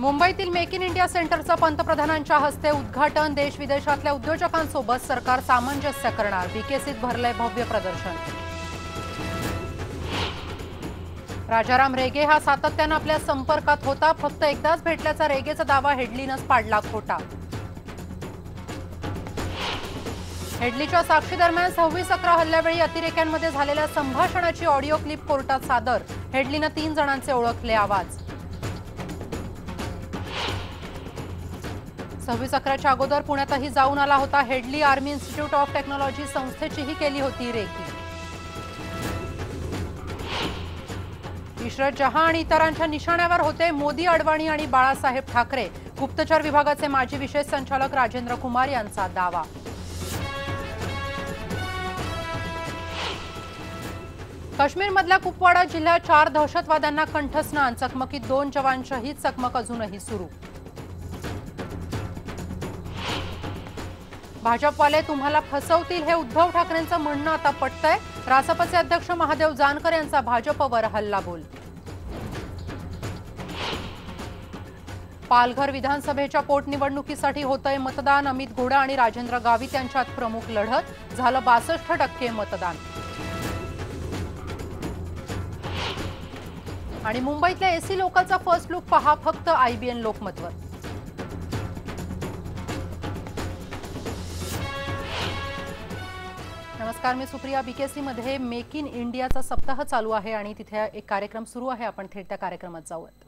मुंबईतील make in India सेंटरचं पंतप्रधानांच्या हस्ते उद्घाटन। देश विदेशातल्या उद्योजकांसोबत सरकार सामंजस्य करणार। बीकेसीत भरलंय भव्य प्रदर्शन। राजाराम रेगे हा सातत्यानं आपल्या संपर्कात होता। फक्त एकदाच भेटल्याचा रेगेचा दावा हेडलीनंच पाडला खोटा। हेडलीच्या साक्षी दरम्यान 26/11 हल्ल्यावेळी अतिरेक्यांमध्ये झालेल्या संभाषणाची ऑडिओ क्लिप कोर्टात सादर। हेडलीनं 3 जणांचे ओळखले आवाज। 26/11च्या अगोदर पुण्यातही जाऊन आला होता Headley. Army institute of technology संस्थेचीही केली होती रेकी। इशरत जहां आणि इतरांच्या निशाण्यावर होते मोदी, अडवाणी आणि बाळासाहेब ठाकरे। गुप्तचर विभागाचे माजी विशेष संचालक राजेंद्र कुमार यांचा दावा। काश्मीरमधल्या कुपवाडा जिल्ह्यात 4 दहशतवाद्यांना कंठस्नान। चकमकीत 2 जवान शहीद। चकमक अजूनही सुरू। भाजपवाले तुम्हाला फसवतील हे उद्धव ठाकरेंचं म्हणणं आता पटतंय। रासपचे अध्यक्ष महादेव जानकर यांचा भाजपवर हल्लाबोल। पालघर विधानसभेच्या पोटनिवडणुकीसाठी होतंय मतदान। अमित घोडा आणि राजेंद्र गावित यांच्यात प्रमुख लढत। झालं 62% मतदान। आणि मुंबईतल्या एसी लोकलचा फर्स्ट लुक पहा फक्त IBN लोकमतवर। नमस्कार, मी सुप्रिया। बीकेसी मध्ये मेक इन इंडियाचा सप्ताह चालू आहे आणि तिथे एक कार्यक्रम सुरू आहे। आपण थेट त्या कार्यक्रमात जाऊयात।